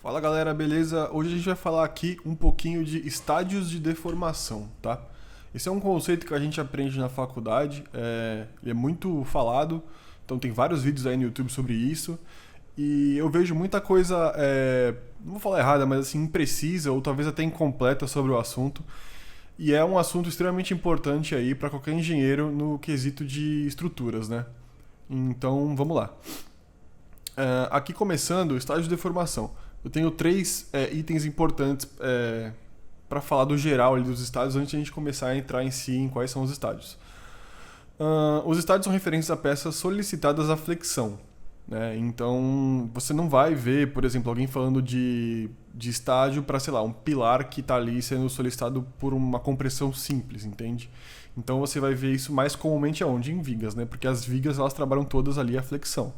Fala galera, beleza? Hoje a gente vai falar aqui um pouquinho de estádios de deformação, tá? Esse é um conceito que a gente aprende na faculdade, ele é muito falado, então tem vários vídeos aí no YouTube sobre isso, e eu vejo muita coisa, não vou falar errada, mas assim, imprecisa ou talvez até incompleta sobre o assunto, e é um assunto extremamente importante aí para qualquer engenheiro no quesito de estruturas, né? Então, vamos lá. Aqui começando, o estágio de deformação. Eu tenho três itens importantes para falar do geral ali dos estádios antes de a gente começar a entrar em si em quais são os estádios. Os estádios são referentes a peças solicitadas à flexão. Né? Então, você não vai ver, por exemplo, alguém falando de estádio para, sei lá, um pilar que está ali sendo solicitado por uma compressão simples, entende? Então, você vai ver isso mais comumente aonde? Em vigas, né? Porque as vigas elas trabalham todas ali a flexão.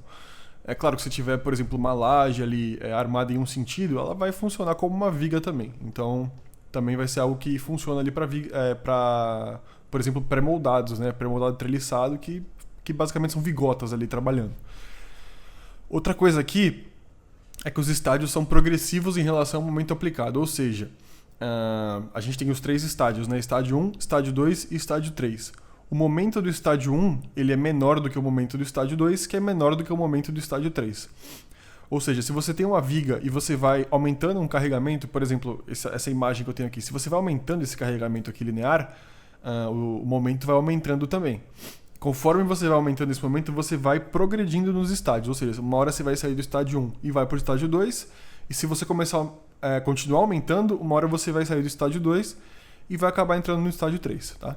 É claro que se tiver, por exemplo, uma laje ali armada em um sentido, ela vai funcionar como uma viga também. Então, também vai ser algo que funciona ali para, por exemplo, pré-moldados, né? Pré-moldado treliçado, que basicamente são vigotas ali trabalhando. Outra coisa aqui é que os estádios são progressivos em relação ao momento aplicado, ou seja, a gente tem os três estádios, né? Estádio 1, estádio 2 e estádio 3. O momento do estádio 1 ele é menor do que o momento do estádio 2, que é menor do que o momento do estádio 3. Ou seja, se você tem uma viga e você vai aumentando um carregamento, por exemplo, essa imagem que eu tenho aqui, se você vai aumentando esse carregamento aqui linear, o momento vai aumentando também. Conforme você vai aumentando esse momento, você vai progredindo nos estádios. Ou seja, uma hora você vai sair do estádio 1 e vai para o estádio 2, e se você começar a continuar aumentando, uma hora você vai sair do estádio 2 e vai acabar entrando no estádio 3, tá?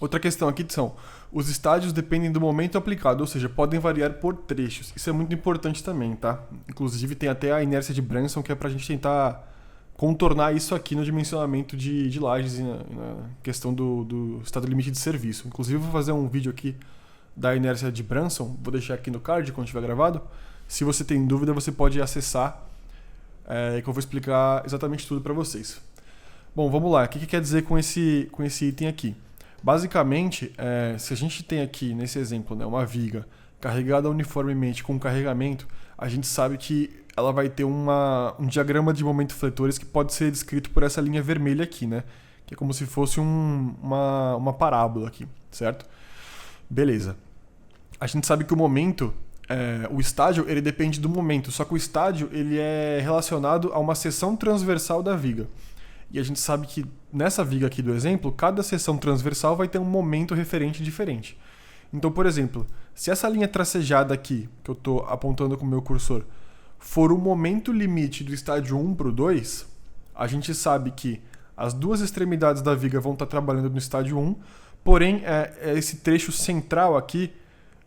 Outra questão aqui são, os estádios dependem do momento aplicado, ou seja, podem variar por trechos. Isso é muito importante também, tá? Inclusive tem até a inércia de Branson, que é pra gente tentar contornar isso aqui no dimensionamento de lajes e na questão do estado limite de serviço. Inclusive eu vou fazer um vídeo aqui da inércia de Branson, vou deixar aqui no card quando estiver gravado. Se você tem dúvida, você pode acessar, que eu vou explicar exatamente tudo para vocês. Bom, vamos lá. O que quer dizer com esse item aqui? Basicamente, se a gente tem aqui, nesse exemplo, né, uma viga carregada uniformemente com carregamento, a gente sabe que ela vai ter um diagrama de momento fletores que pode ser descrito por essa linha vermelha aqui, né? Que é como se fosse uma parábola aqui, certo? Beleza. A gente sabe que o momento, o estádio, ele depende do momento, só que o estádio ele é relacionado a uma seção transversal da viga. E a gente sabe que nessa viga aqui do exemplo, cada seção transversal vai ter um momento referente diferente. Então, por exemplo, se essa linha tracejada aqui, que eu estou apontando com o meu cursor, for o momento limite do estádio 1 para o 2, a gente sabe que as duas extremidades da viga vão estar trabalhando no estádio 1, porém é esse trecho central aqui,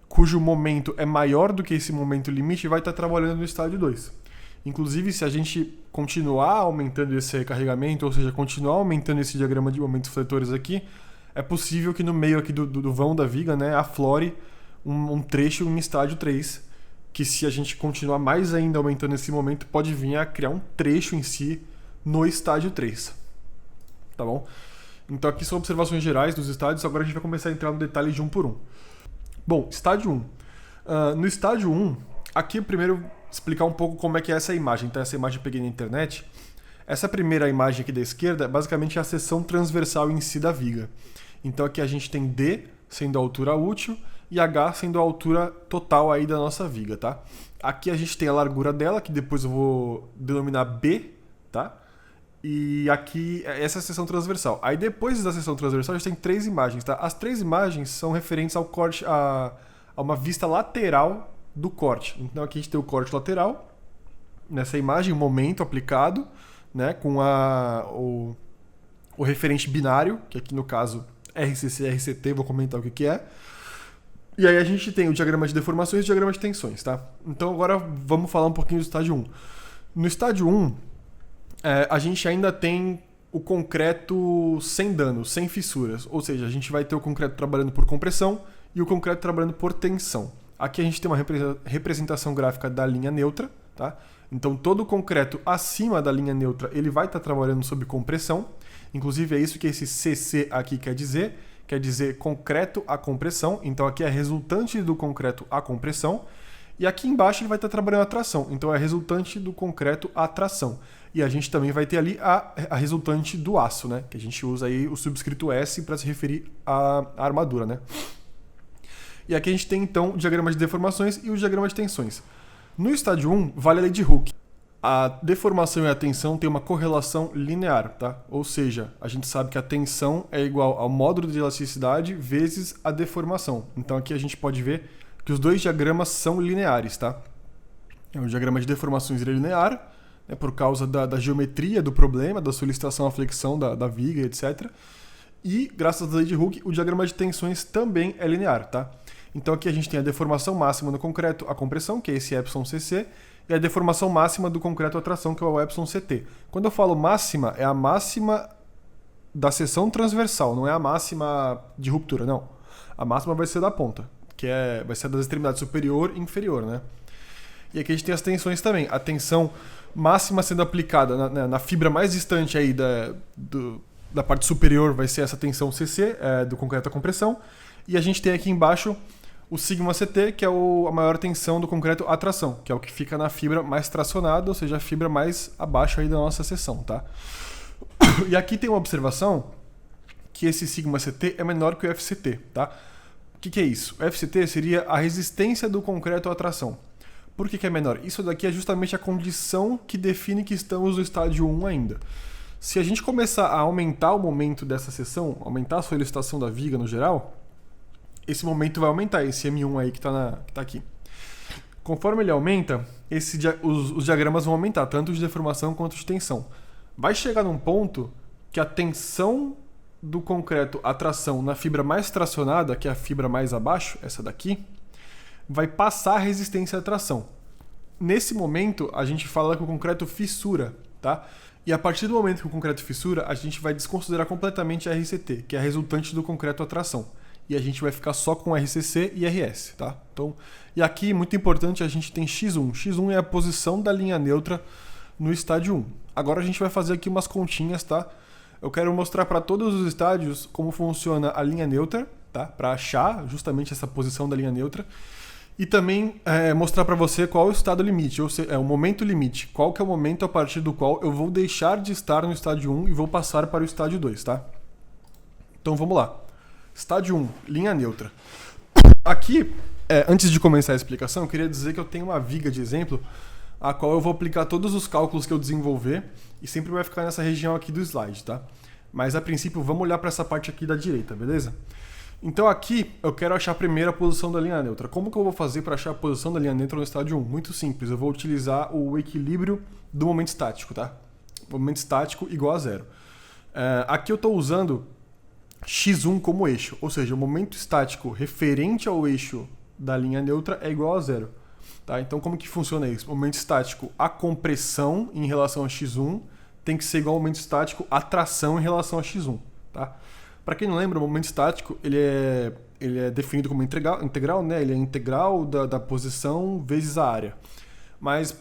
cujo momento é maior do que esse momento limite, vai estar trabalhando no estádio 2. Inclusive, se a gente continuar aumentando esse recarregamento, ou seja, continuar aumentando esse diagrama de momentos fletores aqui, é possível que no meio aqui do vão da viga, né, aflore um trecho em estádio 3, que se a gente continuar mais ainda aumentando esse momento, pode vir a criar um trecho em si no estádio 3. Tá bom? Então aqui são observações gerais dos estádios, agora a gente vai começar a entrar no detalhe de um por um. Bom, estádio 1. No estádio 1, aqui primeiro explicar um pouco como é que é essa imagem. Então, essa imagem eu peguei na internet. Essa primeira imagem aqui da esquerda, basicamente é a seção transversal em si da viga. Então, aqui a gente tem D sendo a altura útil e H sendo a altura total aí da nossa viga, tá? Aqui a gente tem a largura dela, que depois eu vou denominar B, tá? E aqui, essa é a seção transversal. Aí, depois da seção transversal, a gente tem três imagens, tá? As três imagens são referentes ao corte, a uma vista lateral do corte. Então aqui a gente tem o corte lateral, nessa imagem, o momento aplicado, né, com o referente binário, que aqui no caso RCC, RCT, vou comentar o que é. E aí a gente tem o diagrama de deformações e o diagrama de tensões, tá? Então agora vamos falar um pouquinho do estádio 1. No estádio 1, a gente ainda tem o concreto sem dano, sem fissuras. Ou seja, a gente vai ter o concreto trabalhando por compressão e o concreto trabalhando por tensão. Aqui a gente tem uma representação gráfica da linha neutra, tá? Então todo o concreto acima da linha neutra ele vai estar trabalhando sob compressão. Inclusive é isso que esse CC aqui quer dizer concreto a compressão. Então aqui é resultante do concreto a compressão. E aqui embaixo ele vai estar trabalhando a tração. Então é a resultante do concreto a tração. E a gente também vai ter ali a resultante do aço, né? Que a gente usa aí o subscrito S para se referir à armadura, né? E aqui a gente tem então o diagrama de deformações e o diagrama de tensões. No estágio 1, vale a lei de Hooke. A deformação e a tensão têm uma correlação linear, tá? Ou seja, a gente sabe que a tensão é igual ao módulo de elasticidade vezes a deformação. Então aqui a gente pode ver que os dois diagramas são lineares, tá? O diagrama de deformações é linear, né, por causa da geometria do problema, da solicitação à flexão da viga, etc. E, graças à lei de Hooke, o diagrama de tensões também é linear, tá? Então aqui a gente tem a deformação máxima no concreto, a compressão, que é esse εcc, e a deformação máxima do concreto, a tração, que é o εct. Quando eu falo máxima, é a máxima da seção transversal, não é a máxima de ruptura, não. A máxima vai ser da ponta, vai ser das extremidades superior e inferior, né? E aqui a gente tem as tensões também. A tensão máxima sendo aplicada na fibra mais distante aí da parte superior vai ser essa tensão CC, do concreto à compressão. E a gente tem aqui embaixo o σct, que é a maior tensão do concreto à tração, que é o que fica na fibra mais tracionada, ou seja, a fibra mais abaixo aí da nossa seção, tá? E aqui tem uma observação que esse σct é menor que o FCT, tá? O que é isso? O FCT seria a resistência do concreto à tração. Por que é menor? Isso daqui é justamente a condição que define que estamos no estágio 1 ainda. Se a gente começar a aumentar o momento dessa seção, aumentar a solicitação da viga no geral, esse momento vai aumentar, esse M1 aí que tá aqui. Conforme ele aumenta, os diagramas vão aumentar, tanto de deformação quanto de tensão. Vai chegar num ponto que a tensão do concreto, a tração na fibra mais tracionada, que é a fibra mais abaixo, essa daqui, vai passar a resistência à tração. Nesse momento, a gente fala que o concreto fissura, tá? E a partir do momento que o concreto fissura, a gente vai desconsiderar completamente a RCT, que é a resultante do concreto à tração. E a gente vai ficar só com RCC e RS, tá? Então, e aqui, muito importante, a gente tem X1. X1 é a posição da linha neutra no estágio 1. Agora a gente vai fazer aqui umas continhas, tá? Eu quero mostrar para todos os estádios como funciona a linha neutra, tá? Para achar justamente essa posição da linha neutra. E também mostrar para você qual é o estado limite, ou seja, o momento limite. Qual que é o momento a partir do qual eu vou deixar de estar no estágio 1 e vou passar para o estágio 2, tá? Então vamos lá. Estágio 1, linha neutra. Aqui, antes de começar a explicação, eu queria dizer que eu tenho uma viga de exemplo a qual eu vou aplicar todos os cálculos que eu desenvolver e sempre vai ficar nessa região aqui do slide, tá? Mas a princípio, vamos olhar para essa parte aqui da direita, beleza? Então aqui eu quero achar primeiro a posição da linha neutra. Como que eu vou fazer para achar a posição da linha neutra no estágio 1? Muito simples, eu vou utilizar o equilíbrio do momento estático, tá? Momento estático igual a zero. Aqui eu estou usando x1 como eixo, ou seja, o momento estático referente ao eixo da linha neutra é igual a zero. Tá? Então como que funciona isso? O momento estático, a compressão em relação a x1 tem que ser igual ao momento estático, a tração em relação a x1. Tá? Para quem não lembra, o momento estático ele é definido como integral, né? Ele é integral da posição vezes a área. Mas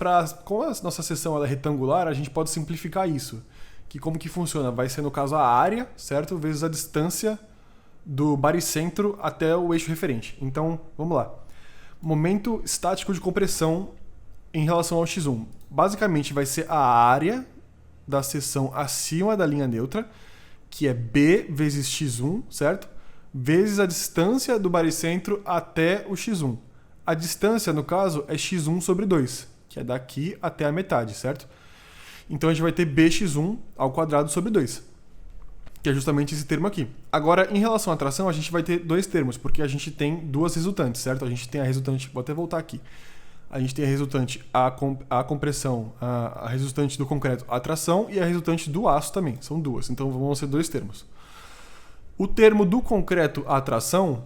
como a nossa seção ela é retangular, a gente pode simplificar isso. Que como que funciona? Vai ser, no caso, a área, certo? Vezes a distância do baricentro até o eixo referente. Então, vamos lá. Momento estático de compressão em relação ao x1. Basicamente, vai ser a área da seção acima da linha neutra, que é B vezes x1, certo? Vezes a distância do baricentro até o x1. A distância, no caso, é x1 sobre 2, que é daqui até a metade, certo? Então a gente vai ter bx1 ao quadrado sobre 2, que é justamente esse termo aqui. Agora, em relação à tração, a gente vai ter dois termos, porque a gente tem duas resultantes, certo? A gente tem a resultante, vou até voltar aqui. A gente tem a resultante, a compressão, a resultante do concreto, a tração, e a resultante do aço também. São duas, então vão ser dois termos. O termo do concreto, a tração,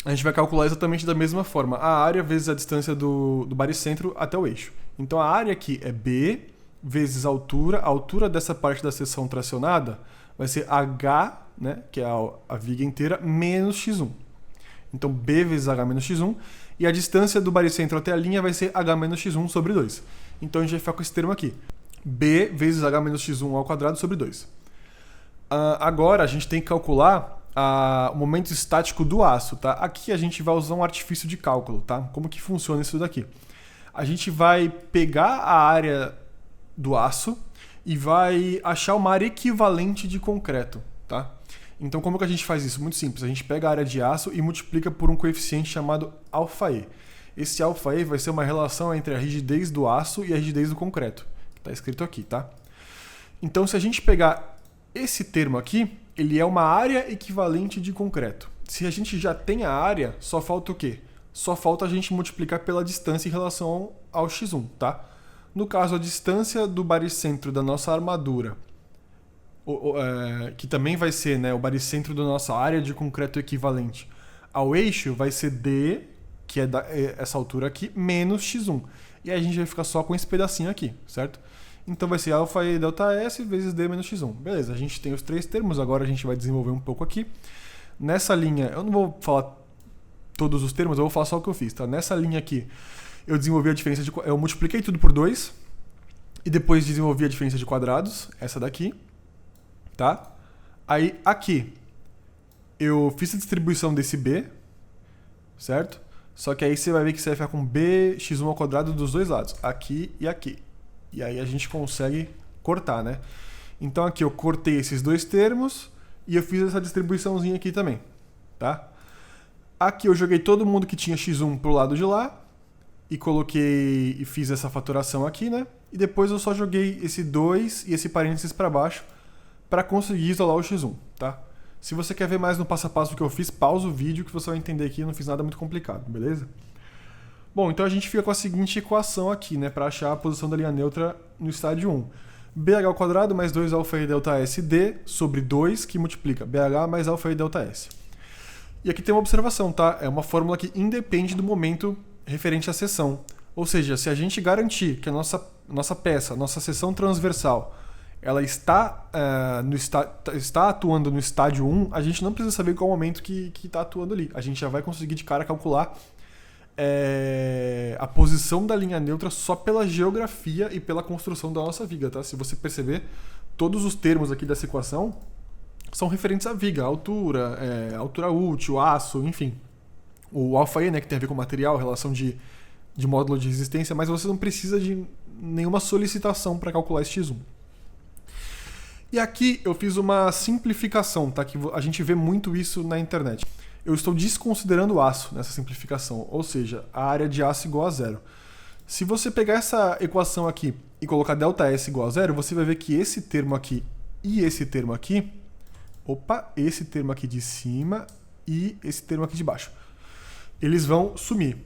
a gente vai calcular exatamente da mesma forma. A área vezes a distância do baricentro até o eixo. Então a área aqui é B vezes a altura dessa parte da seção tracionada vai ser H, né, que é a viga inteira, menos x1. Então B vezes H menos x1, e a distância do baricentro até a linha vai ser H menos x1 sobre 2. Então a gente vai ficar com esse termo aqui. B vezes H menos x1 ao quadrado sobre 2. Agora a gente tem que calcular o momento estático do aço, tá? Aqui a gente vai usar um artifício de cálculo, tá? Como que funciona isso daqui? A gente vai pegar a área do aço e vai achar uma área equivalente de concreto, tá? Então como que a gente faz isso? Muito simples, a gente pega a área de aço e multiplica por um coeficiente chamado αe. Esse αe vai ser uma relação entre a rigidez do aço e a rigidez do concreto, que está escrito aqui, tá? Então se a gente pegar esse termo aqui, ele é uma área equivalente de concreto. Se a gente já tem a área, só falta o quê? Só falta a gente multiplicar pela distância em relação ao x1, tá? No caso, a distância do baricentro da nossa armadura, que também vai ser, né, o baricentro da nossa área de concreto equivalente ao eixo, vai ser d, que é essa altura aqui, menos x1. E aí a gente vai ficar só com esse pedacinho aqui, certo? Então vai ser αe ΔS vezes d menos x1. Beleza, a gente tem os três termos, agora a gente vai desenvolver um pouco aqui. Nessa linha, eu não vou falar todos os termos, eu vou falar só o que eu fiz, tá? Nessa linha aqui, eu desenvolvi a diferença eu multipliquei tudo por 2 e depois desenvolvi a diferença de quadrados, essa daqui, tá? Aí aqui, eu fiz a distribuição desse b, certo? Só que aí você vai ver que você vai ficar com bx1 ao quadrado dos dois lados, aqui e aqui. E aí a gente consegue cortar, né? Então aqui eu cortei esses dois termos e eu fiz essa distribuiçãozinha aqui também, tá? Aqui eu joguei todo mundo que tinha x1 pro lado de lá e coloquei e fiz essa fatoração aqui, né? E depois eu só joguei esse 2 e esse parênteses para baixo para conseguir isolar o x1, tá? Se você quer ver mais no passo a passo do que eu fiz, pausa o vídeo que você vai entender aqui, eu não fiz nada muito complicado, beleza? Bom, então a gente fica com a seguinte equação aqui, né, para achar a posição da linha neutra no estádio 1. BH ao quadrado mais 2αe ΔS d sobre 2, que multiplica BH mais αe ΔS. E aqui tem uma observação, tá? É uma fórmula que independe do momento referente à seção. Ou seja, se a gente garantir que a nossa peça, nossa seção transversal, ela está atuando no estádio 1, a gente não precisa saber qual momento que está atuando ali. A gente já vai conseguir de cara calcular a posição da linha neutra só pela geografia e pela construção da nossa viga, tá? Se você perceber, todos os termos aqui dessa equação são referentes à viga, altura, altura útil, aço, enfim. O αe, né, que tem a ver com material, relação de módulo de resistência, mas você não precisa de nenhuma solicitação para calcular esse x1. E aqui eu fiz uma simplificação, tá? Que a gente vê muito isso na internet. Eu estou desconsiderando o aço nessa simplificação, ou seja, a área de aço igual a zero. Se você pegar essa equação aqui e colocar ΔS igual a zero, você vai ver que esse termo aqui e esse termo aqui, esse termo aqui de cima e esse termo aqui de baixo, eles vão sumir,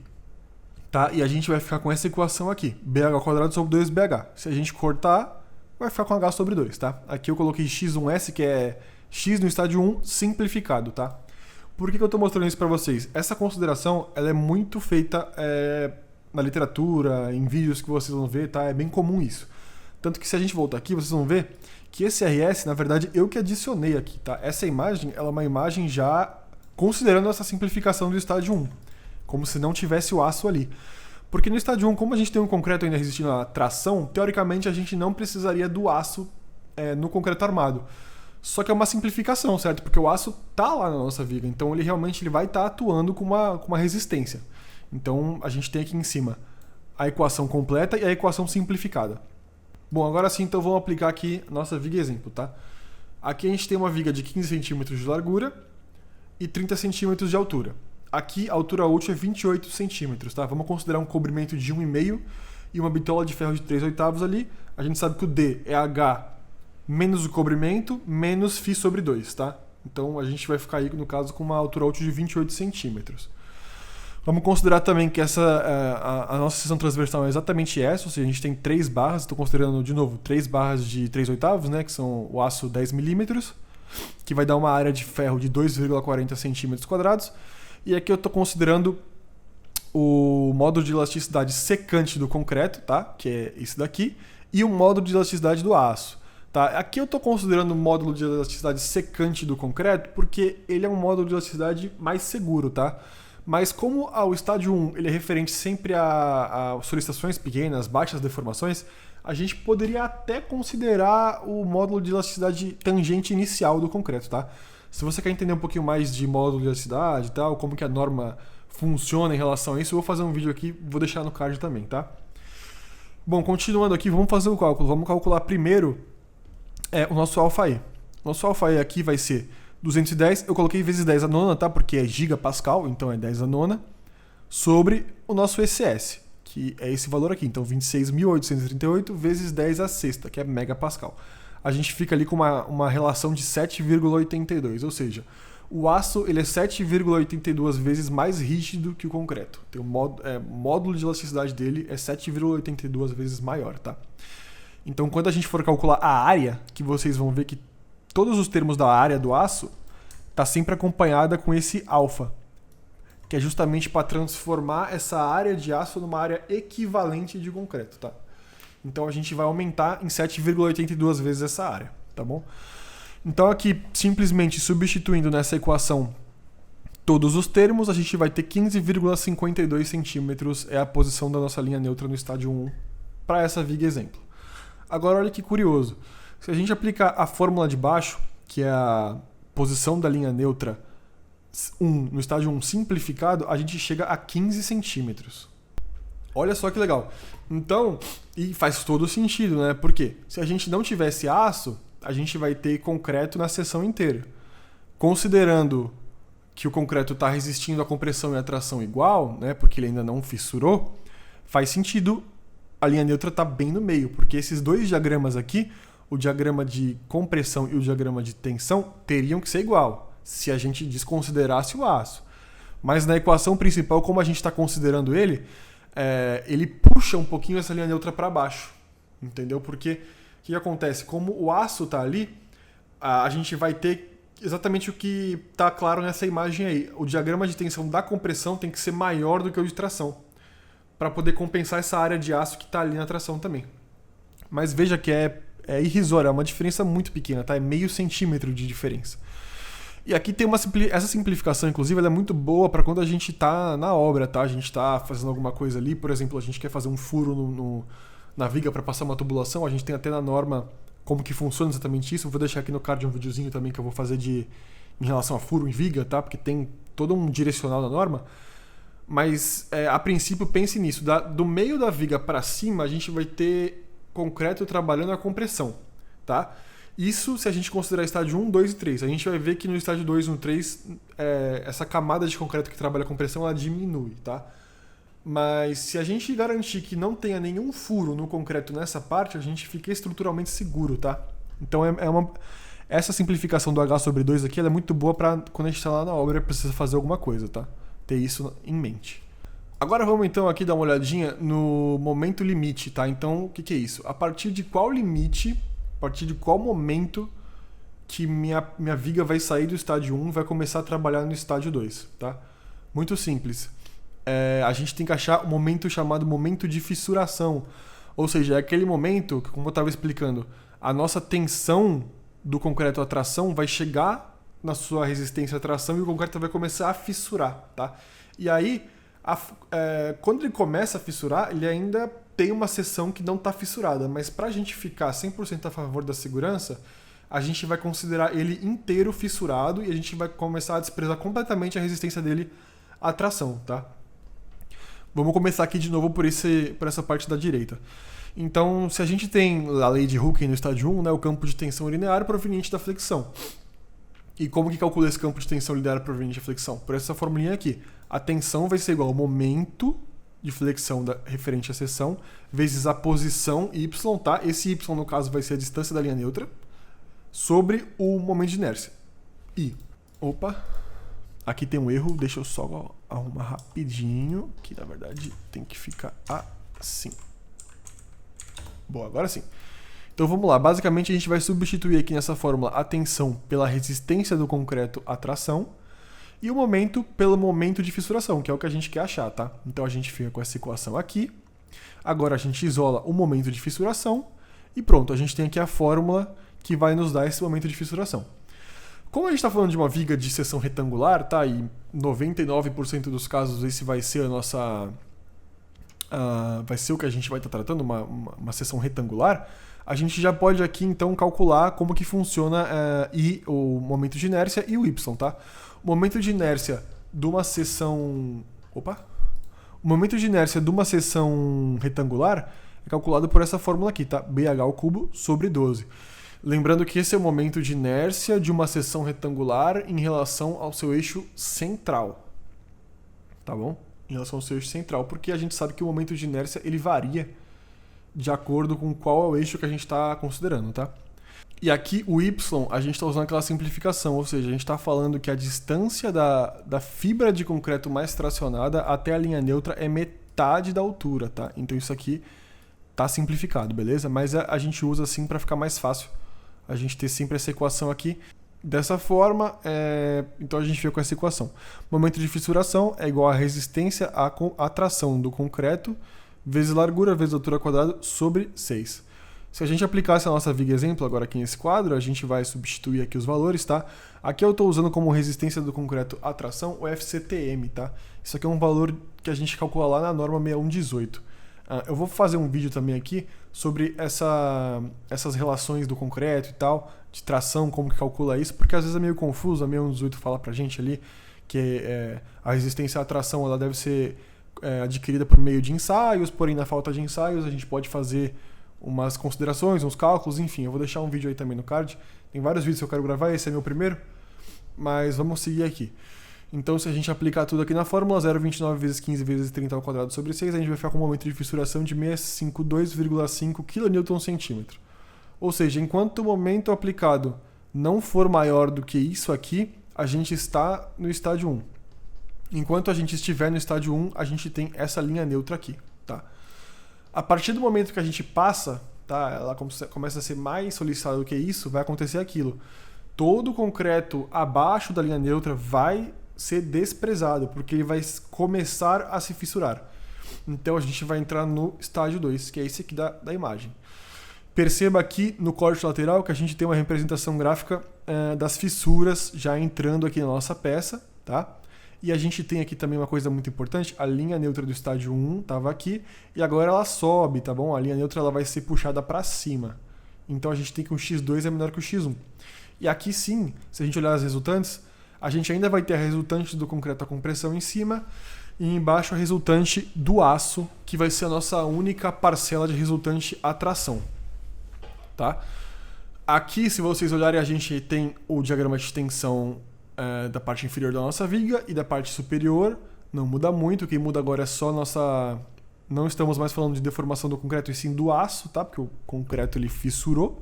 tá? E a gente vai ficar com essa equação aqui, bh² sobre 2bh. Se a gente cortar, vai ficar com h sobre 2, tá? Aqui eu coloquei x1s, que é x no estádio 1 simplificado, tá? Por que eu estou mostrando isso para vocês? Essa consideração ela é muito feita na literatura, em vídeos que vocês vão ver, tá? É bem comum isso. Tanto que se a gente voltar aqui, vocês vão ver que esse RS, na verdade, eu que adicionei aqui, tá? Essa imagem, ela é uma imagem já considerando essa simplificação do estádio 1, como se não tivesse o aço ali. Porque no estádio 1, como a gente tem um concreto ainda resistindo à tração, teoricamente a gente não precisaria do aço no concreto armado. Só que é uma simplificação, certo? Porque o aço tá lá na nossa viga, então ele realmente vai estar atuando com uma resistência. Então a gente tem aqui em cima a equação completa e a equação simplificada. Bom, agora sim, então vamos aplicar aqui a nossa viga exemplo, tá? Aqui a gente tem uma viga de 15 centímetros de largura e 30 centímetros de altura. Aqui a altura útil é 28 centímetros, tá? Vamos considerar um cobrimento de 1,5 e uma bitola de ferro de 3/8 ali. A gente sabe que o D é H menos o cobrimento, menos φ sobre 2, tá? Então a gente vai ficar aí, no caso, com uma altura útil de 28 centímetros. Vamos considerar também que a nossa seção transversal é exatamente essa, ou seja, a gente tem 3 barras, estou considerando de novo 3 barras de 3/8, né, que são o aço 10 milímetros, que vai dar uma área de ferro de 2,40 centímetros quadrados. E aqui eu estou considerando o módulo de elasticidade secante do concreto, tá? Que é esse daqui, e o módulo de elasticidade do aço. Tá? Aqui eu estou considerando o módulo de elasticidade secante do concreto porque ele é um módulo de elasticidade mais seguro, tá? Mas como o estádio 1 ele é referente sempre a solicitações pequenas, baixas deformações, a gente poderia até considerar o módulo de elasticidade tangente inicial do concreto, tá? Se você quer entender um pouquinho mais de módulo de elasticidade e tal, como que a norma funciona em relação a isso, eu vou fazer um vídeo aqui, vou deixar no card também, tá? Bom, continuando aqui, vamos fazer o cálculo. Vamos calcular primeiro o nosso alfa-E. Nosso alfa-E aqui vai ser 210, eu coloquei vezes 10 a nona, tá? Porque é gigapascal, então é 10 a nona, sobre o nosso ECS, que é esse valor aqui. Então 26.838 vezes 10 a sexta, que é megapascal. A gente fica ali com uma relação de 7,82, ou seja, o aço ele é 7,82 vezes mais rígido que o concreto. Tem módulo de elasticidade dele é 7,82 vezes maior, tá? Então, quando a gente for calcular a área, que vocês vão ver que todos os termos da área do aço está sempre acompanhada com esse alfa, que é justamente para transformar essa área de aço numa área equivalente de concreto, tá? Então, a gente vai aumentar em 7,82 vezes essa área, tá bom? Então aqui, simplesmente substituindo nessa equação todos os termos, a gente vai ter 15,52 centímetros é a posição da nossa linha neutra no estádio 1 para essa viga exemplo. Agora olha que curioso, se a gente aplicar a fórmula de baixo, que é a posição da linha neutra 1 no estádio 1 simplificado, a gente chega a 15 centímetros. Olha só que legal. Então, e faz todo sentido, né? Porque se a gente não tivesse aço, a gente vai ter concreto na seção inteira. Considerando que o concreto está resistindo à compressão e à tração igual, né, porque ele ainda não fissurou, faz sentido a linha neutra estar bem no meio, porque esses dois diagramas aqui, o diagrama de compressão e o diagrama de tensão, teriam que ser igual, se a gente desconsiderasse o aço. Mas na equação principal, como a gente está considerando ele, ele puxa um pouquinho essa linha neutra para baixo, entendeu? Porque o que acontece? Como o aço está ali, a gente vai ter exatamente o que está claro nessa imagem aí. O diagrama de tensão da compressão tem que ser maior do que o de tração, para poder compensar essa área de aço que está ali na tração também. Mas veja que é irrisória, é uma diferença muito pequena, tá? É meio centímetro de diferença. E aqui tem essa simplificação, inclusive, ela é muito boa para quando a gente está na obra, tá? A gente está fazendo alguma coisa ali, por exemplo, a gente quer fazer um furo na viga para passar uma tubulação, a gente tem até na norma como que funciona exatamente isso. Eu vou deixar aqui no card um videozinho também que eu vou fazer em relação a furo em viga, tá? Porque tem todo um direcional na norma. Mas, a princípio, pense nisso. Do meio da viga para cima, a gente vai ter concreto trabalhando a compressão, tá? Isso se a gente considerar estádio 1, 2 e 3. A gente vai ver que no estádio 2 e no 3, essa camada de concreto que trabalha a compressão, ela diminui, tá? Mas se a gente garantir que não tenha nenhum furo no concreto nessa parte, a gente fica estruturalmente seguro, tá? Então essa simplificação do H sobre 2 aqui ela é muito boa para quando a gente está lá na obra e precisa fazer alguma coisa, tá? Ter isso em mente. Agora vamos então aqui dar uma olhadinha no momento limite, tá? Então o que é isso? A partir de qual limite, a partir de qual momento que minha viga vai sair do estádio 1 e vai começar a trabalhar no estádio 2, tá? Muito simples. A gente tem que achar o momento chamado momento de fissuração. Ou seja, é aquele momento que, como eu estava explicando, a nossa tensão do concreto à tração vai chegar na sua resistência à tração e o concreto vai começar a fissurar, tá? E aí, quando ele começa a fissurar, ele ainda tem uma seção que não está fissurada, mas para a gente ficar 100% a favor da segurança, a gente vai considerar ele inteiro fissurado e a gente vai começar a desprezar completamente a resistência dele à tração, tá? Vamos começar aqui de novo por essa parte da direita. Então, se a gente tem a lei de Hooke no estádio 1, né, o campo de tensão linear proveniente da flexão. E como que calcula esse campo de tensão linear proveniente da flexão? Por essa formulinha aqui. A tensão vai ser igual ao momento de flexão referente à seção vezes a posição y, tá? Esse y, no caso, vai ser a distância da linha neutra sobre o momento de inércia. Aqui tem um erro, deixa eu só arrumar rapidinho, que na verdade tem que ficar assim. Bom, agora sim. Então vamos lá, basicamente a gente vai substituir aqui nessa fórmula a tensão pela resistência do concreto à tração e o momento pelo momento de fissuração, que é o que a gente quer achar, tá? Então a gente fica com essa equação aqui, agora a gente isola o momento de fissuração e pronto, a gente tem aqui a fórmula que vai nos dar esse momento de fissuração. Como a gente está falando de uma viga de seção retangular, tá? E 99% dos casos esse vai ser vai ser o que a gente vai estar tratando, uma seção retangular, a gente já pode aqui então calcular como que funciona o momento de inércia e o y, tá? O momento de inércia de uma seção... O momento de inércia de uma seção retangular é calculado por essa fórmula aqui, tá? BH ao cubo sobre 12. Lembrando que esse é o momento de inércia de uma seção retangular em relação ao seu eixo central. Tá bom? Em relação ao seu eixo central, porque a gente sabe que o momento de inércia ele varia de acordo com qual é o eixo que a gente está considerando, tá? E aqui o y, a gente está usando aquela simplificação, ou seja, a gente está falando que a distância da fibra de concreto mais tracionada até a linha neutra é metade da altura, tá? Então isso aqui tá simplificado, beleza? Mas a gente usa assim para ficar mais fácil a gente ter sempre essa equação aqui. Dessa forma, então a gente fica com essa equação. Momento de fissuração é igual a resistência à tração do concreto vezes largura vezes altura quadrada sobre 6. Se a gente aplicasse a nossa viga exemplo agora aqui nesse quadro, a gente vai substituir aqui os valores, tá? Aqui eu estou usando como resistência do concreto à tração o FCTM, tá? Isso aqui é um valor que a gente calcula lá na norma 6118. Eu vou fazer um vídeo também aqui sobre essas relações do concreto e tal, de tração, como que calcula isso, porque às vezes é meio confuso, a 6118 fala pra gente ali que a resistência à tração ela deve ser adquirida por meio de ensaios, porém na falta de ensaios a gente pode fazer umas considerações, uns cálculos, enfim, eu vou deixar um vídeo aí também no card. Tem vários vídeos que eu quero gravar, esse é meu primeiro, mas vamos seguir aqui. Então, se a gente aplicar tudo aqui na fórmula, 0,29 vezes 15 vezes 30 ao quadrado sobre 6, a gente vai ficar com um momento de fissuração de 652,5 kNm/cm. Ou seja, enquanto o momento aplicado não for maior do que isso aqui, a gente está no estádio 1. Enquanto a gente estiver no estádio 1, a gente tem essa linha neutra aqui, tá? A partir do momento que a gente passa, tá, ela começa a ser mais solicitada do que isso, vai acontecer aquilo. Todo o concreto abaixo da linha neutra vai ser desprezado, porque ele vai começar a se fissurar. Então a gente vai entrar no estágio 2, que é esse aqui da imagem. Perceba aqui no corte lateral que a gente tem uma representação gráfica das fissuras já entrando aqui na nossa peça, tá? E a gente tem aqui também uma coisa muito importante, a linha neutra do estágio 1 estava aqui, e agora ela sobe, tá bom? A linha neutra ela vai ser puxada para cima. Então a gente tem que o x2 é menor que o x1. E aqui sim, se a gente olhar as resultantes, a gente ainda vai ter a resultante do concreto à compressão em cima, e embaixo a resultante do aço, que vai ser a nossa única parcela de resultante à tração. Tá? Aqui, se vocês olharem, a gente tem o diagrama de tensão da parte inferior da nossa viga e da parte superior. Não muda muito, o que muda agora é só nossa... Não estamos mais falando de deformação do concreto, e sim do aço, tá? Porque o concreto ele fissurou.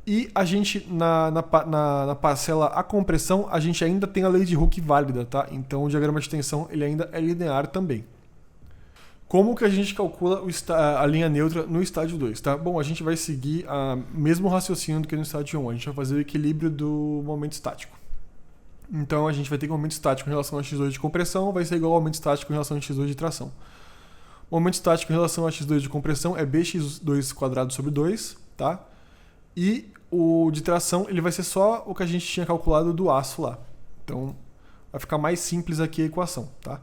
E a gente, na parcela a compressão, a gente ainda tem a lei de Hooke válida, tá? Então o diagrama de tensão ele ainda é linear também. Como que a gente calcula a linha neutra no estágio 2, tá? Bom, a gente vai seguir o mesmo raciocínio do que no estágio 1. A gente vai fazer o equilíbrio do momento estático. Então a gente vai ter que o momento estático em relação a x2 de compressão vai ser igual ao momento estático em relação a x2 de tração. O momento estático em relação a x2 de compressão é bx² sobre 2, tá? E o de tração ele vai ser só o que a gente tinha calculado do aço lá. Então vai ficar mais simples aqui a equação, tá?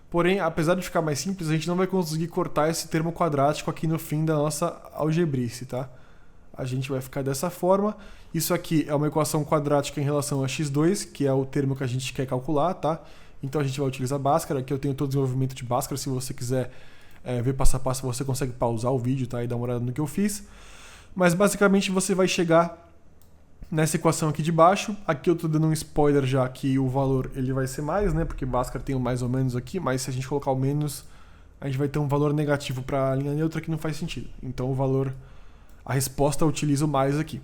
Porém, apesar de ficar mais simples, a gente não vai conseguir cortar esse termo quadrático aqui no fim da nossa algebrice, tá? A gente vai ficar dessa forma. Isso aqui é uma equação quadrática em relação a x2, que é o termo que a gente quer calcular, tá? Então a gente vai utilizar Bhaskara. Aqui eu tenho todo o desenvolvimento de Bhaskara. Se você quiser ver passo a passo, você consegue pausar o vídeo, tá? E dar uma olhada no que eu fiz. Mas basicamente você vai chegar nessa equação aqui de baixo. Aqui eu estou dando um spoiler já que o valor ele vai ser mais, né? Porque Bhaskara tem o mais ou menos aqui, mas se a gente colocar o menos, a gente vai ter um valor negativo para a linha neutra que não faz sentido. Então o valor, a resposta eu utilizo mais aqui.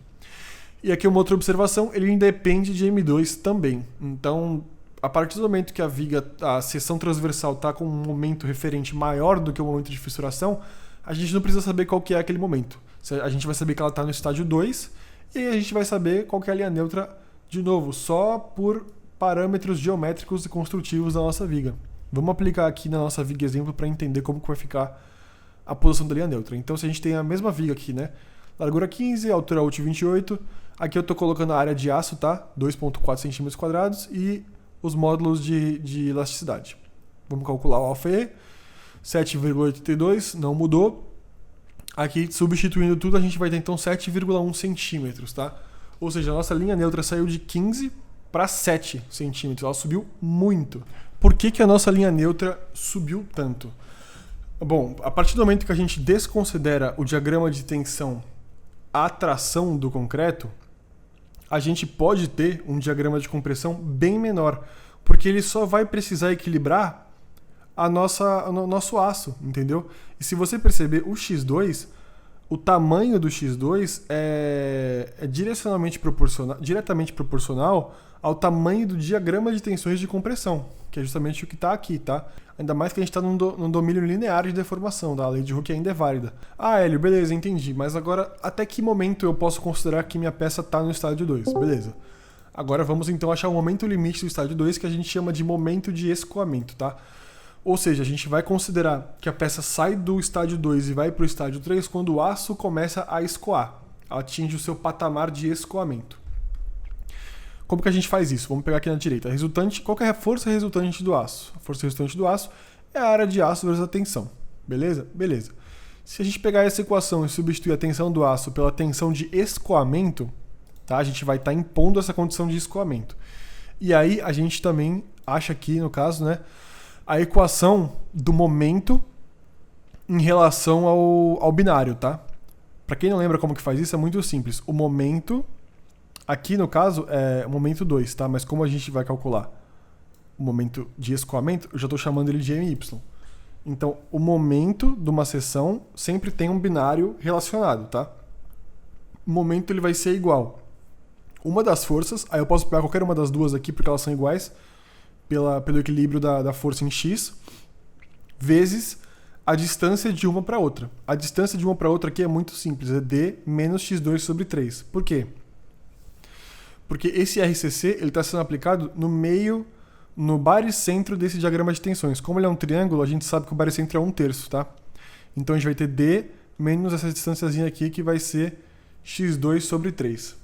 E aqui uma outra observação, ele independe de M2 também. Então, a partir do momento que a seção transversal está com um momento referente maior do que o momento de fissuração, a gente não precisa saber qual que é aquele momento. A gente vai saber que ela está no estágio 2 e aí a gente vai saber qual que é a linha neutra, de novo, só por parâmetros geométricos e construtivos da nossa viga. Vamos aplicar aqui na nossa viga exemplo para entender como que vai ficar a posição da linha neutra. Então, se a gente tem a mesma viga aqui, né? Largura 15, altura UT 28, aqui eu estou colocando a área de aço, tá? 2,4 cm² e os módulos de elasticidade. Vamos calcular o alfa E. 7,82, não mudou. Aqui, substituindo tudo, a gente vai ter então 7,1 centímetros, tá? Ou seja, a nossa linha neutra saiu de 15 para 7 centímetros. Ela subiu muito. Por que a nossa linha neutra subiu tanto? Bom, a partir do momento que a gente desconsidera o diagrama de tensão, a tração do concreto, a gente pode ter um diagrama de compressão bem menor, porque ele só vai precisar equilibrar o nosso aço, entendeu? E se você perceber, o X2, o tamanho do X2 é diretamente proporcional ao tamanho do diagrama de tensões de compressão, que é justamente o que está aqui, tá? Ainda mais que a gente está num domínio linear de deformação, tá? A lei de Hooke ainda é válida. Ah, Hélio, beleza, entendi. Mas agora, até que momento eu posso considerar que minha peça está no estádio 2? Beleza. Agora vamos então achar o momento limite do estádio 2, que a gente chama de momento de escoamento, tá? Ou seja, a gente vai considerar que a peça sai do estádio 2 e vai para o estádio 3 quando o aço começa a escoar. Ela atinge o seu patamar de escoamento. Como que a gente faz isso? Vamos pegar aqui na direita. Qual que é a força resultante do aço? A força resultante do aço é a área de aço vezes a tensão. Beleza? Beleza. Se a gente pegar essa equação e substituir a tensão do aço pela tensão de escoamento, tá? A gente vai estar impondo essa condição de escoamento. E aí a gente também acha aqui, no caso, né, a equação do momento em relação ao binário, tá? Para quem não lembra como que faz isso, é muito simples. O momento, aqui no caso, é o momento 2, tá? Mas como a gente vai calcular o momento de escoamento, eu já estou chamando ele de MY. Então, o momento de uma seção sempre tem um binário relacionado, tá? O momento ele vai ser igual. Uma das forças, aí eu posso pegar qualquer uma das duas aqui porque elas são iguais, pelo equilíbrio da força em x, vezes a distância de uma para outra. A distância de uma para outra aqui é muito simples, é d menos x2 sobre 3. Por quê? Porque esse RCC está sendo aplicado no meio, no baricentro desse diagrama de tensões. Como ele é um triângulo, a gente sabe que o baricentro é 1/3, tá? Então a gente vai ter d menos essa distânciazinha aqui, que vai ser x2 sobre 3.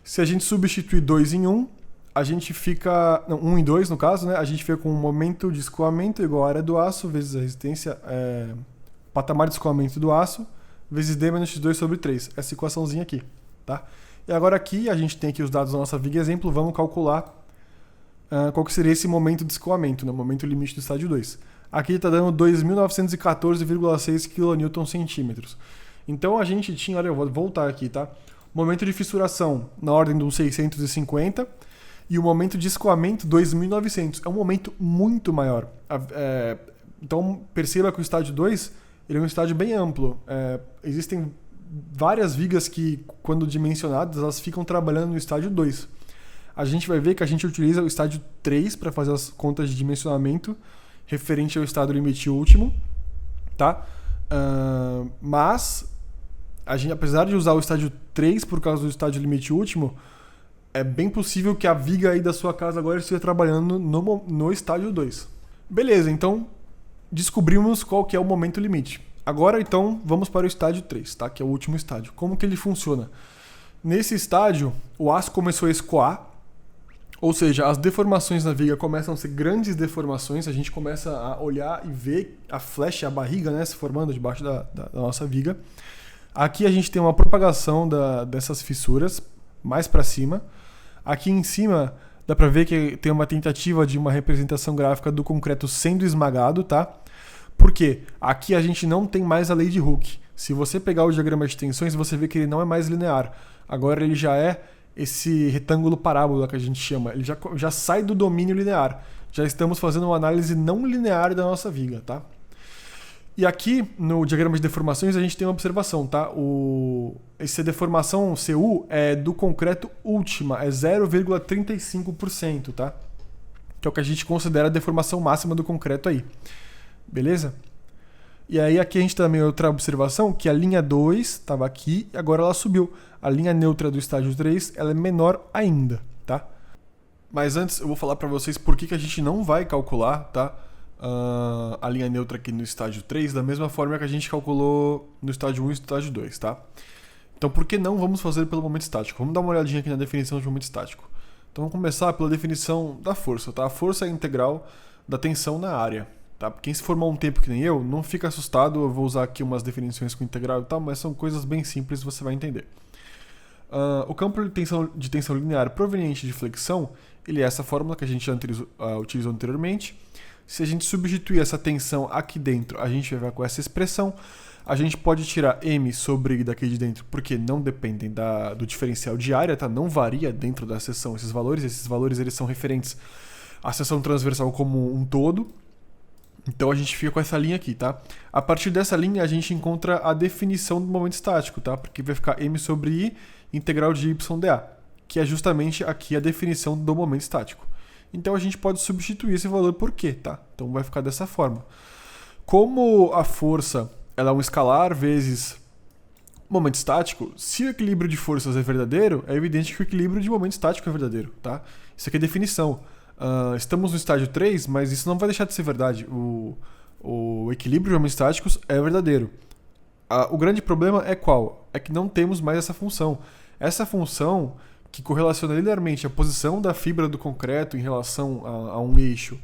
Se a gente substituir 2 em 1, a gente fica... Não, 1 em 2 no caso, né? A gente fica com o momento de escoamento igual a área do aço, vezes a resistência, patamar de escoamento do aço, vezes d menos x2 sobre 3. Essa equaçãozinha aqui, tá? E agora aqui, a gente tem aqui os dados da nossa viga exemplo, vamos calcular qual que seria esse momento de escoamento, né? O momento limite do estádio 2. Aqui está dando 2.914,6 kNc. Então a gente tinha, olha, eu vou voltar aqui, tá? Momento de fissuração na ordem dos 650 e o momento de escoamento 2.900. É um momento muito maior. Então perceba que o estádio 2 ele é um estádio bem amplo. Existem várias vigas que, quando dimensionadas, elas ficam trabalhando no estádio 2. A gente vai ver que a gente utiliza o estádio 3 para fazer as contas de dimensionamento referente ao estádio limite último, tá? Mas a gente, apesar de usar o estádio 3 por causa do estádio limite último, é bem possível que a viga aí da sua casa agora esteja trabalhando no estádio 2. Beleza, então descobrimos qual que é o momento limite. Agora, então, vamos para o estádio 3, tá? Que é o último estádio. Como que ele funciona? Nesse estádio, o aço começou a escoar, ou seja, as deformações na viga começam a ser grandes deformações, a gente começa a olhar e ver a flecha, a barriga, né, se formando debaixo da nossa viga. Aqui a gente tem uma propagação dessas fissuras mais para cima. Aqui em cima dá para ver que tem uma tentativa de uma representação gráfica do concreto sendo esmagado, tá? Por quê? Aqui a gente não tem mais a lei de Hooke. Se você pegar o diagrama de tensões, você vê que ele não é mais linear. Agora ele já é esse retângulo parábola que a gente chama. Ele já sai do domínio linear. Já estamos fazendo uma análise não linear da nossa viga, tá? E aqui, no diagrama de deformações, a gente tem uma observação, tá? Essa deformação CU é do concreto última, é 0,35%, tá? Que é o que a gente considera a deformação máxima do concreto aí. Beleza? E aí aqui a gente também tem outra observação, que a linha 2 estava aqui e agora ela subiu. A linha neutra do estágio 3 ela é menor ainda, tá? Mas antes eu vou falar para vocês por que a gente não vai calcular, tá? A linha neutra aqui no estágio 3 da mesma forma que a gente calculou no estágio 1 e no estágio 2, tá? Então por que não vamos fazer pelo momento estático? Vamos dar uma olhadinha aqui na definição de momento estático. Então vamos começar pela definição da força, tá? A força é a integral da tensão na área. Tá? Quem se formou há um tempo que nem eu, não fica assustado, eu vou usar aqui umas definições com integral e tal, mas são coisas bem simples, você vai entender. O campo de tensão linear proveniente de flexão, ele é essa fórmula que a gente já utilizou anteriormente. Se a gente substituir essa tensão aqui dentro, a gente vai com essa expressão. A gente pode tirar m sobre i daqui de dentro, porque não dependem do diferencial de área, tá? Não varia dentro da seção esses valores. Esses valores eles são referentes à seção transversal como um todo. Então a gente fica com essa linha aqui, tá? A partir dessa linha a gente encontra a definição do momento estático, tá? Porque vai ficar m sobre i integral de y dA, que é justamente aqui a definição do momento estático. Então a gente pode substituir esse valor por Q, tá? Então vai ficar dessa forma. Como a força ela é um escalar vezes momento estático, se o equilíbrio de forças é verdadeiro, é evidente que o equilíbrio de momento estático é verdadeiro, tá? Isso aqui é definição. Estamos no estágio 3, mas isso não vai deixar de ser verdade. O equilíbrio de momentos estáticos é verdadeiro. O grande problema é qual? É que não temos mais essa função. Essa função que correlaciona linearmente a posição da fibra do concreto em relação a um eixo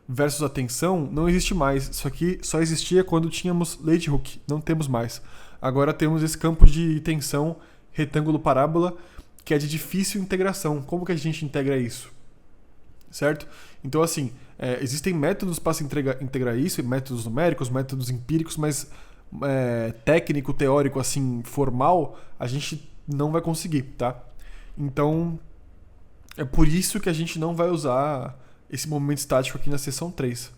versus a tensão não existe mais. Isso aqui só existia quando tínhamos Leeuwenhoek, não temos mais. Agora temos esse campo de tensão retângulo parábola que é de difícil integração. Como que a gente integra isso? Certo? Então assim, existem métodos para se integrar isso, métodos numéricos, métodos empíricos, mas técnico, teórico, assim, formal, a gente não vai conseguir, tá? Então, é por isso que a gente não vai usar esse momento estático aqui na seção 3.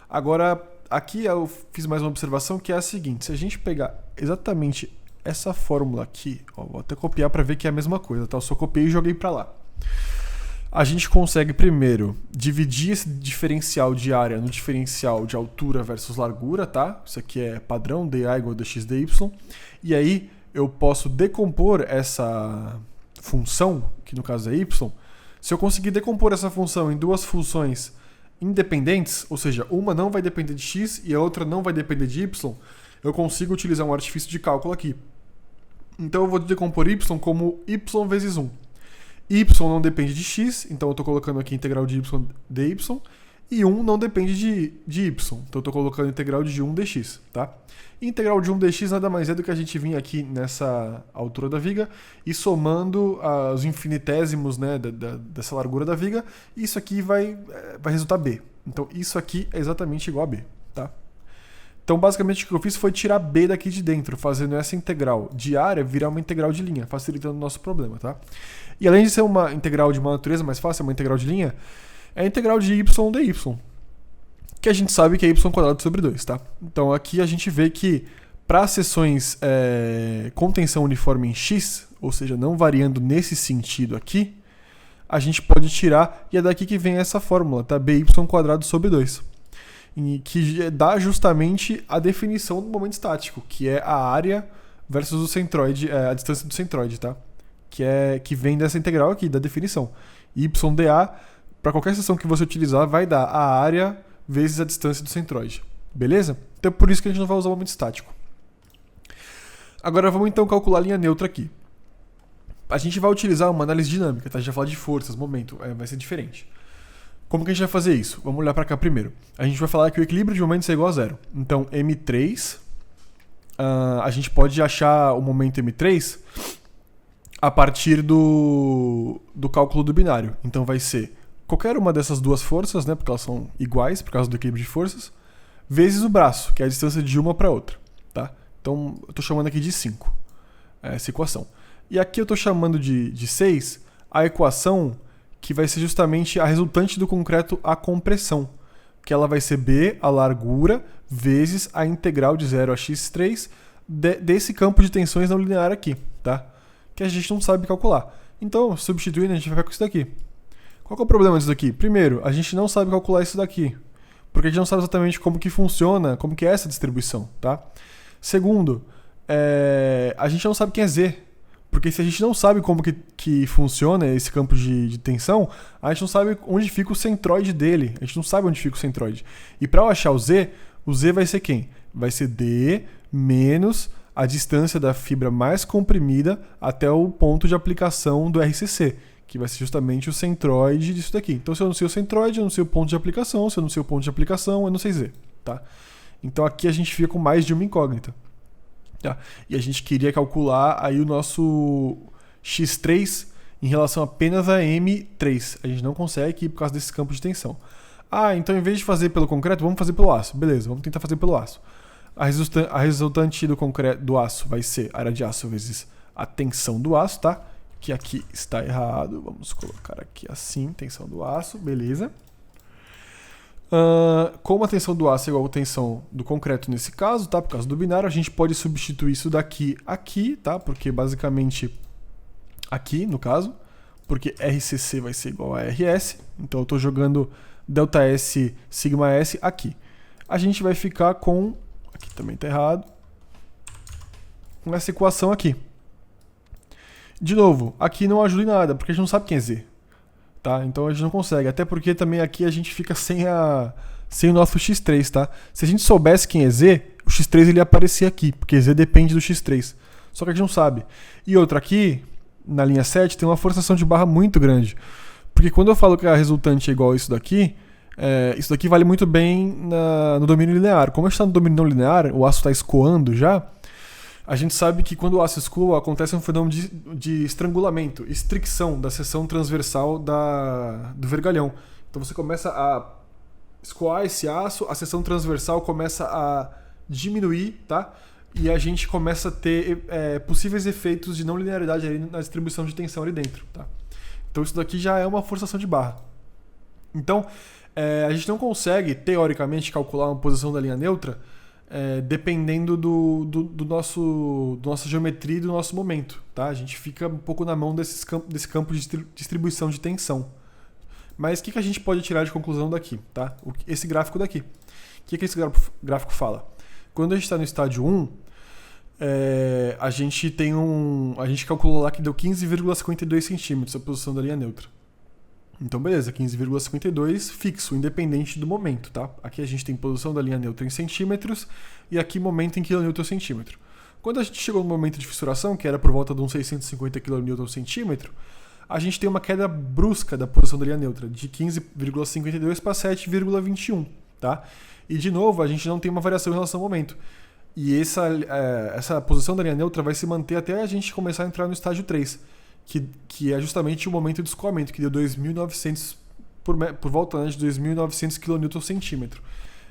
Agora, aqui eu fiz mais uma observação que é a seguinte: se a gente pegar exatamente essa fórmula aqui, ó, vou até copiar para ver que é a mesma coisa, tá? Eu só copiei e joguei para lá. A gente consegue primeiro dividir esse diferencial de área no diferencial de altura versus largura, tá? Isso aqui é padrão, dA igual a dx dy. E aí eu posso decompor essa função, que no caso é y. Se eu conseguir decompor essa função em duas funções independentes, ou seja, uma não vai depender de x e a outra não vai depender de y, eu consigo utilizar um artifício de cálculo aqui. Então eu vou decompor y como y vezes 1. Y não depende de x, então eu estou colocando aqui integral de y dy, e 1 não depende de y, então eu estou colocando integral de 1 dx, tá? E integral de 1 dx nada mais é do que a gente vir aqui nessa altura da viga e somando os infinitésimos, né, dessa largura da viga, isso aqui vai resultar b. Então isso aqui é exatamente igual a b, tá? Então basicamente o que eu fiz foi tirar b daqui de dentro, fazendo essa integral de área virar uma integral de linha, facilitando o nosso problema, tá? E além de ser uma integral de uma natureza mais fácil, uma integral de linha, é a integral de y dy, que a gente sabe que é y² sobre 2, tá? Então aqui a gente vê que para seções com tensão uniforme em x, ou seja, não variando nesse sentido aqui, a gente pode tirar, e é daqui que vem essa fórmula, tá? by² sobre 2. E que dá justamente a definição do momento estático, que é a área versus o centroide, a distância do centroide, tá? Que vem dessa integral aqui, da definição. YdA, para qualquer seção que você utilizar, vai dar a área vezes a distância do centroide. Beleza? Então é por isso que a gente não vai usar o momento estático. Agora vamos então calcular a linha neutra aqui. A gente vai utilizar uma análise dinâmica, tá? A gente vai falar de forças, momento, vai ser diferente. Como que a gente vai fazer isso? Vamos olhar para cá primeiro. A gente vai falar que o equilíbrio de momentos é igual a zero. Então, M3, a gente pode achar o momento M3 a partir do cálculo do binário. Então vai ser qualquer uma dessas duas forças, né, porque elas são iguais por causa do equilíbrio de forças, vezes o braço, que é a distância de uma para outra. Tá? Então, eu estou chamando aqui de 5, essa equação. E aqui eu estou chamando de 6 a equação que vai ser justamente a resultante do concreto à compressão, que ela vai ser B, a largura, vezes a integral de 0 a x3 desse campo de tensões não linear aqui, tá? Que a gente não sabe calcular. Então, substituindo, a gente vai ficar com isso daqui. Qual que é o problema disso daqui? Primeiro, a gente não sabe calcular isso daqui, porque a gente não sabe exatamente como que funciona, como que é essa distribuição, tá? Segundo, a gente não sabe quem é Z, porque se a gente não sabe como que funciona esse campo de tensão, a gente não sabe onde fica o centroide dele. A gente não sabe onde fica o centroide. E para eu achar o Z vai ser quem? Vai ser D menos a distância da fibra mais comprimida até o ponto de aplicação do RCC, que vai ser justamente o centroide disso daqui. Então, se eu não sei o centroide, eu não sei o ponto de aplicação. Se eu não sei o ponto de aplicação, eu não sei Z. tá? Então aqui a gente fica com mais de uma incógnita. Tá? E a gente queria calcular aí o nosso x3 em relação apenas a M3. A gente não consegue aqui por causa desse campo de tensão. Então em vez de fazer pelo concreto, vamos fazer pelo aço. Beleza, vamos tentar fazer pelo aço. A resultante do aço vai ser a área de aço vezes a tensão do aço, tá? Que aqui está errado. Vamos colocar aqui assim, tensão do aço, beleza. Como a tensão do aço é igual à tensão do concreto nesse caso, tá? Por causa do binário, a gente pode substituir isso daqui aqui, tá? Porque basicamente aqui, no caso, porque RCC vai ser igual a RS, então eu estou jogando ΔS sigma S aqui. A gente vai ficar com, aqui também está errado, com essa equação aqui. De novo, aqui não ajuda em nada, porque a gente não sabe quem é Z. Tá? Então a gente não consegue, até porque também aqui a gente fica sem o nosso x3, tá? Se a gente soubesse quem é Z, o x3 ele ia aparecer aqui, porque Z depende do x3. Só que a gente não sabe. E outra aqui, na linha 7, tem uma forçação de barra muito grande. Porque quando eu falo que a resultante é igual a isso daqui vale muito bem no domínio linear. Como a gente está no domínio não linear, o aço está escoando já, a gente sabe que quando o aço escoa, acontece um fenômeno de estrangulamento, estricção da seção transversal do vergalhão. Então você começa a escoar esse aço, a seção transversal começa a diminuir, tá? E a gente começa a ter possíveis efeitos de não linearidade aí na distribuição de tensão ali dentro, tá? Então isso daqui já é uma forçação de barra. Então, a gente não consegue, teoricamente, calcular uma posição da linha neutra dependendo do nossa geometria e do nosso momento. Tá? A gente fica um pouco na mão desse campo de distribuição de tensão. Mas o que a gente pode tirar de conclusão daqui? Tá? Esse gráfico daqui. O que esse gráfico fala? Quando a gente está no estágio 1, a gente calculou lá que deu 15,52 centímetros a posição da linha neutra. Então, beleza, 15,52 fixo, independente do momento, tá? Aqui a gente tem posição da linha neutra em centímetros e aqui momento em kNm/centímetro. Quando a gente chegou no momento de fissuração, que era por volta de uns 650 kNm/centímetro, a gente tem uma queda brusca da posição da linha neutra, de 15,52 para 7,21, tá? E, de novo, a gente não tem uma variação em relação ao momento. E essa posição da linha neutra vai se manter até a gente começar a entrar no estágio 3, que é justamente o momento de escoamento, que deu 2.900 por volta, né, de 2.900 kNm/centímetro.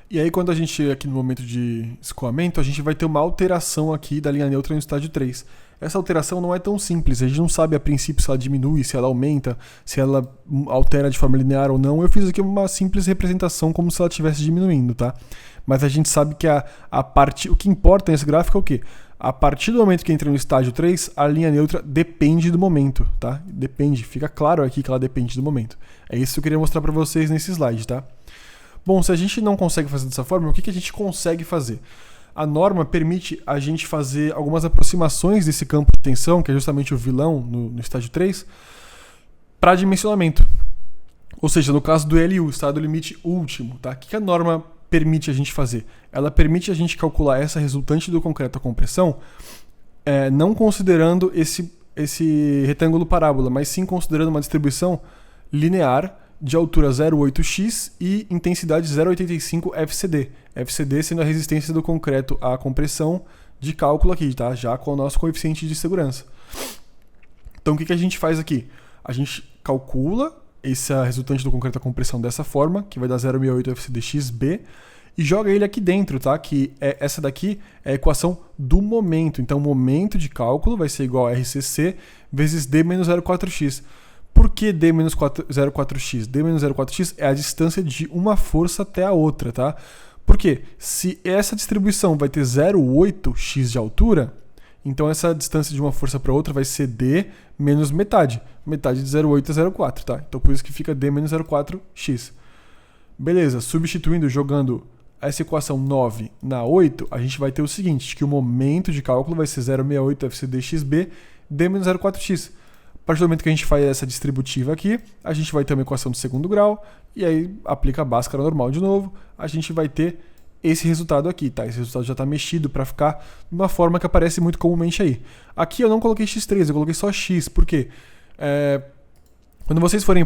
E aí, quando a gente chega aqui no momento de escoamento, a gente vai ter uma alteração aqui da linha neutra no estágio 3. Essa alteração não é tão simples, a gente não sabe a princípio se ela diminui, se ela aumenta, se ela altera de forma linear ou não. Eu fiz aqui uma simples representação como se ela estivesse diminuindo, tá? Mas a gente sabe que o que importa nesse gráfico é o quê? A partir do momento que entra no estágio 3, a linha neutra depende do momento, tá? Depende, fica claro aqui que ela depende do momento. É isso que eu queria mostrar para vocês nesse slide, tá? Bom, se a gente não consegue fazer dessa forma, o que a gente consegue fazer? A norma permite a gente fazer algumas aproximações desse campo de tensão, que é justamente o vilão no estágio 3, para dimensionamento. Ou seja, no caso do LU, estado limite último, tá? O que a norma permite a gente fazer? Ela permite a gente calcular essa resultante do concreto à compressão, não considerando esse retângulo parábola, mas sim considerando uma distribuição linear de altura 0,8x e intensidade 0,85 FCD. FCD sendo a resistência do concreto à compressão de cálculo aqui, tá? Já com o nosso coeficiente de segurança. Então o que a gente faz aqui? A gente calcula essa resultante do concreto à compressão dessa forma, que vai dar 0,68 FCDXB, e joga ele aqui dentro, tá? Que essa daqui é a equação do momento. Então o momento de cálculo vai ser igual a RCC vezes D menos 0,4x. Por que D menos 0,4x? D menos 0,4x é a distância de uma força até a outra, tá? Porque se essa distribuição vai ter 0,8x de altura, então essa distância de uma força para outra vai ser D menos metade. Metade de 0,8 é 0,4, tá? Então por isso que fica D menos 0,4x. Beleza, substituindo, jogando essa equação 9 na 8, a gente vai ter o seguinte, que o momento de cálculo vai ser 0,68 FCDXB, D menos 0,4x. A partir do momento que a gente faz essa distributiva aqui, a gente vai ter uma equação de segundo grau, e aí aplica a Bhaskara normal de novo, a gente vai ter esse resultado aqui, tá? Esse resultado já está mexido para ficar de uma forma que aparece muito comumente aí. Aqui eu não coloquei x3, eu coloquei só x, por quê? Quando vocês forem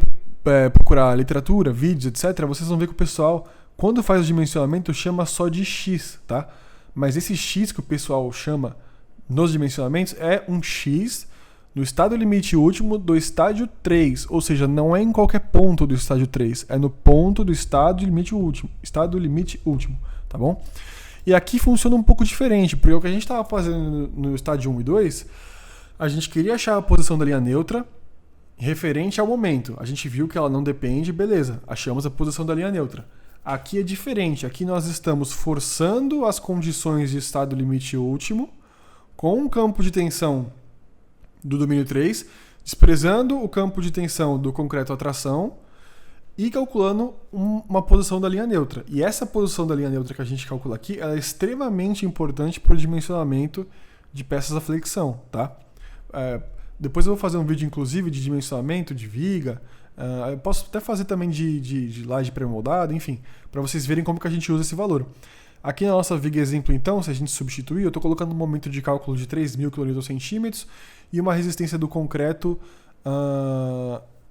procurar literatura, vídeos, etc., vocês vão ver que o pessoal quando faz o dimensionamento, chama só de x, tá? Mas esse x que o pessoal chama nos dimensionamentos é um x no estado limite último do estágio 3, ou seja, não é em qualquer ponto do estágio 3, é no ponto do estado limite último, tá bom? E aqui funciona um pouco diferente, porque o que a gente estava fazendo no estágio 1 e 2, a gente queria achar a posição da linha neutra referente ao momento. A gente viu que ela não depende, beleza, achamos a posição da linha neutra. Aqui é diferente, aqui nós estamos forçando as condições de estado limite último com um campo de tensão do domínio 3, desprezando o campo de tensão do concreto à tração e calculando uma posição da linha neutra. E essa posição da linha neutra que a gente calcula aqui ela é extremamente importante para o dimensionamento de peças à flexão, tá? Depois eu vou fazer um vídeo, inclusive, de dimensionamento de viga. Eu posso até fazer também de laje pré-moldada, enfim, para vocês verem como que a gente usa esse valor. Aqui na nossa viga exemplo, então, se a gente substituir, eu estou colocando um momento de cálculo de 3.000 kNm e uma resistência do concreto,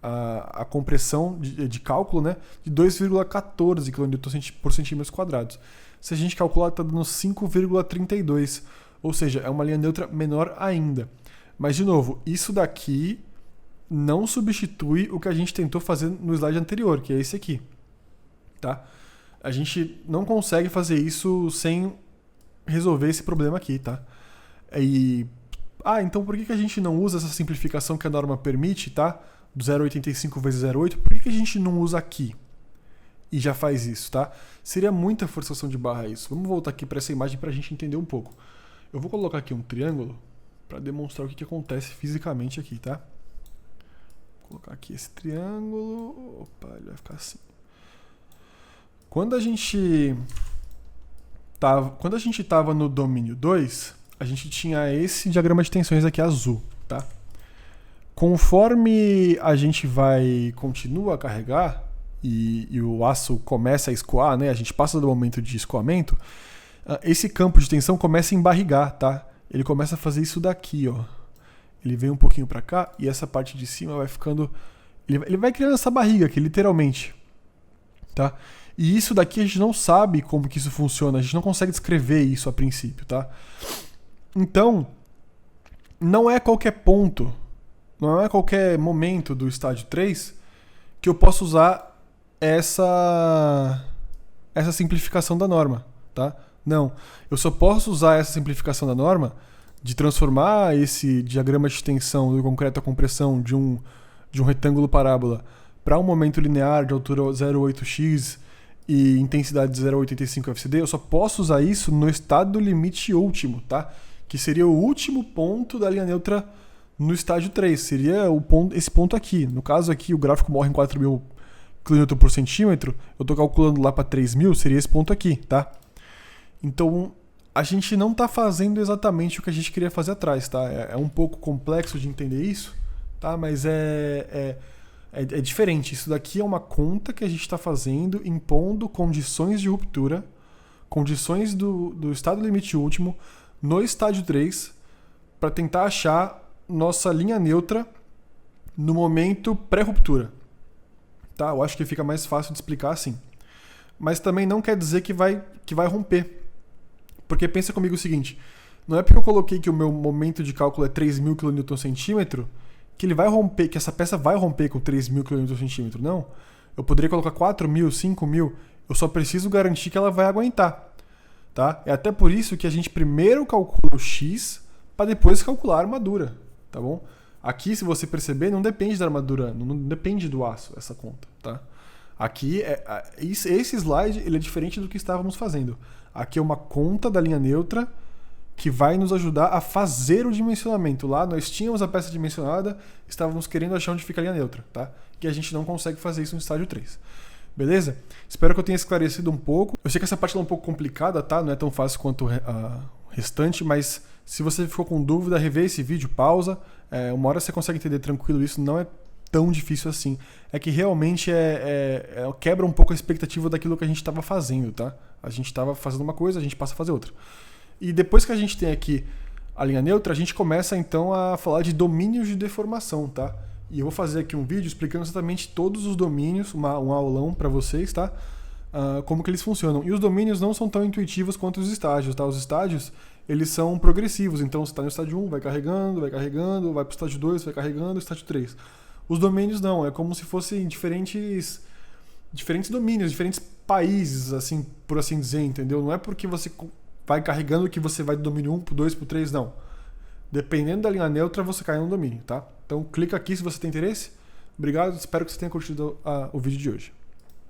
a compressão de cálculo, né, de 2,14 kN por centímetros quadrados. Se a gente calcular, está dando 5,32, ou seja, é uma linha neutra menor ainda. Mas, de novo, isso daqui não substitui o que a gente tentou fazer no slide anterior, que é esse aqui, tá? A gente não consegue fazer isso sem resolver esse problema aqui, tá? Então por que a gente não usa essa simplificação que a norma permite, tá? Do 0,85 vezes 0,8, por que a gente não usa aqui? E já faz isso, tá? Seria muita forçação de barra isso. Vamos voltar aqui para essa imagem para a gente entender um pouco. Eu vou colocar aqui um triângulo para demonstrar o que acontece fisicamente aqui, tá? Vou colocar aqui esse triângulo. Opa, ele vai ficar assim. Quando a gente estava no domínio 2, a gente tinha esse diagrama de tensões aqui azul, tá? Conforme a gente continua a carregar e o aço começa a escoar, né? A gente passa do momento de escoamento, esse campo de tensão começa a embarrigar, tá? Ele começa a fazer isso daqui, ó. Ele vem um pouquinho para cá e essa parte de cima vai ficando... Ele vai criando essa barriga aqui, literalmente, tá? E isso daqui a gente não sabe como que isso funciona, a gente não consegue descrever isso a princípio, tá? Então, não é qualquer ponto, não é qualquer momento do estágio 3 que eu posso usar essa simplificação da norma, tá? Não, eu só posso usar essa simplificação da norma de transformar esse diagrama de tensão do concreto à compressão de um retângulo parábola para um momento linear de altura 0,8x e intensidade de 0,85 FCD, eu só posso usar isso no estado limite último, tá? Que seria o último ponto da linha neutra no estágio 3, seria esse ponto aqui. No caso aqui, o gráfico morre em 4.000 kN por centímetro, eu estou calculando lá para 3.000, seria esse ponto aqui, tá? Então, a gente não está fazendo exatamente o que a gente queria fazer atrás, tá? É um pouco complexo de entender isso, tá? Mas é diferente. Isso daqui é uma conta que a gente está fazendo impondo condições de ruptura, condições do estado limite último no estágio 3 para tentar achar nossa linha neutra no momento pré-ruptura. Tá? Eu acho que fica mais fácil de explicar assim. Mas também não quer dizer que vai romper. Porque pensa comigo o seguinte, não é porque eu coloquei que o meu momento de cálculo é 3.000 kN/cm que ele vai romper, que essa peça vai romper com 3.000 kN/cm. Não. Eu poderia colocar 4.000, 5.000. Eu só preciso garantir que ela vai aguentar. Tá? É até por isso que a gente primeiro calcula o X para depois calcular a armadura. Tá bom? Aqui, se você perceber, não depende da armadura, não depende do aço essa conta. Tá? Aqui, esse slide ele é diferente do que estávamos fazendo. Aqui é uma conta da linha neutra que vai nos ajudar a fazer o dimensionamento. Lá nós tínhamos a peça dimensionada, estávamos querendo achar onde fica a linha neutra, tá? Que a gente não consegue fazer isso no estágio 3. Beleza? Espero que eu tenha esclarecido um pouco. Eu sei que essa parte é um pouco complicada, tá? Não é tão fácil quanto o restante, mas se você ficou com dúvida, revê esse vídeo, pausa. Uma hora você consegue entender tranquilo isso, não é tão difícil assim. É que realmente quebra um pouco a expectativa daquilo que a gente estava fazendo, tá? A gente estava fazendo uma coisa, a gente passa a fazer outra. E depois que a gente tem aqui a linha neutra, a gente começa então a falar de domínios de deformação, tá? E eu vou fazer aqui um vídeo explicando exatamente todos os domínios, um aulão para vocês, tá? como que eles funcionam. E os domínios não são tão intuitivos quanto os estágios, tá? Os estágios, eles são progressivos, então você está no estágio 1, vai carregando, vai para o estágio 2, vai carregando, estágio 3. Os domínios não, é como se fossem diferentes domínios, diferentes países, assim, por assim dizer, entendeu? Não é porque você vai carregando que você vai do domínio 1 pro 2 pro 3, não. Dependendo da linha neutra, você cai no domínio, tá? Então clica aqui se você tem interesse. Obrigado, espero que você tenha curtido o vídeo de hoje.